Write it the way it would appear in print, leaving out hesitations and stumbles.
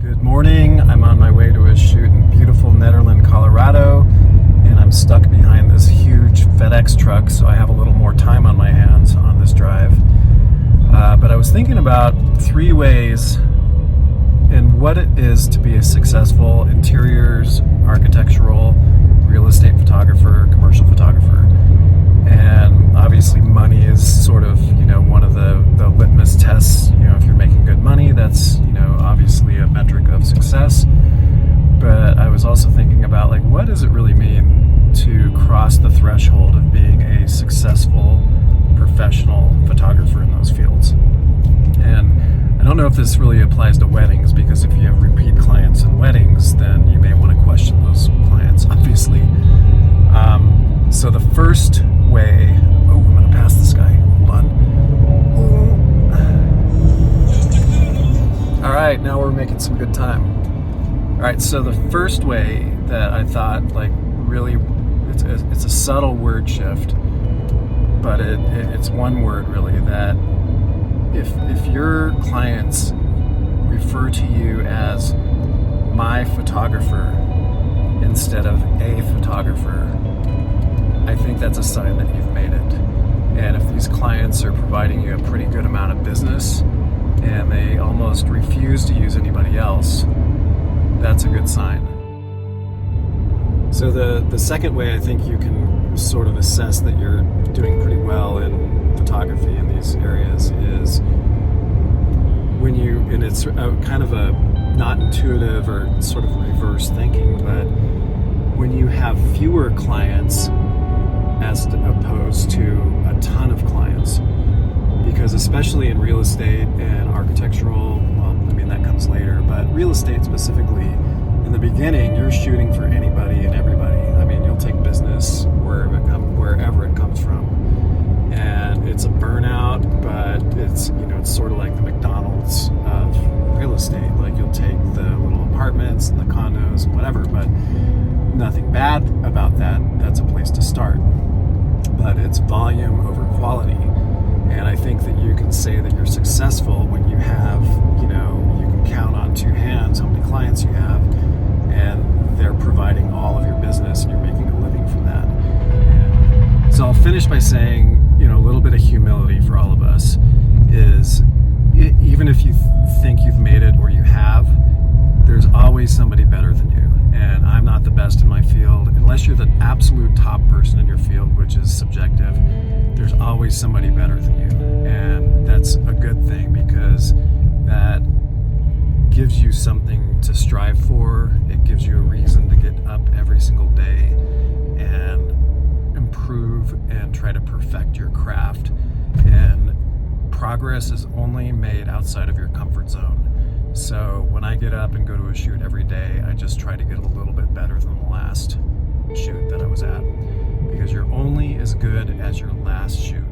Good morning. I'm on my way to a shoot in beautiful Nederland, Colorado, and I'm stuck behind this huge FedEx truck, so I have a little more time on my hands on this drive. But I was thinking about 3 ways in what it is to be a successful interiors, architectural, real estate photographer, commercial photographer. And obviously money is sort of, one of the litmus tests. If you're making good money, that's, obviously a metric of success. But I was also thinking about, what does it really mean to cross the threshold of being a successful professional photographer in those fields? And I don't know if this really applies to weddings, because if you have repeat clients in weddings, then you may want to question those clients, obviously. So the first way, I'm going to pass this guy. Hold on. All right, now we're making some good time. All right, so the first way that I thought, really, it's a subtle word shift, but it's one word really, that if your clients refer to you as my photographer instead of a photographer, I think that's a sign that you've made it. And if these clients are providing you a pretty good amount of business and they almost refuse to use anybody else, that's a good sign. So the second way I think you can sort of assess that you're doing pretty well in photography in these areas is when and it's kind of a not intuitive or sort of reverse thinking, but when you have fewer clients as opposed to a ton of clients. Because especially in real estate and architectural, that comes later, but real estate specifically, in the beginning, you're shooting for anybody and everybody. You'll take business wherever it comes from. And it's a burnout, but it's sort of like the McDonald's of real estate. You'll take the little apartments and the condos and whatever, but nothing bad about that. That's a place to start. But it's volume over quality. And I think that you can say that you're successful when you have, you can count on 2 hands how many clients you have, and they're providing all of your business and you're making a living from that. So I'll finish by saying, a little bit of humility for all of us is, even if you think you've made it or you have, there's always somebody better than you. And I'm not the best in my field. Unless you're the absolute top person in your field, which is subjective, there's always somebody better than you. And that's a good thing, because that gives you something to strive for. It gives you a reason to get up every single day and improve and try to perfect your craft. And progress is only made outside of your comfort zone. So when I get up and go to a shoot every day, I just try to get a little bit better than the last shoot that I was at, because you're only as good as your last shoot.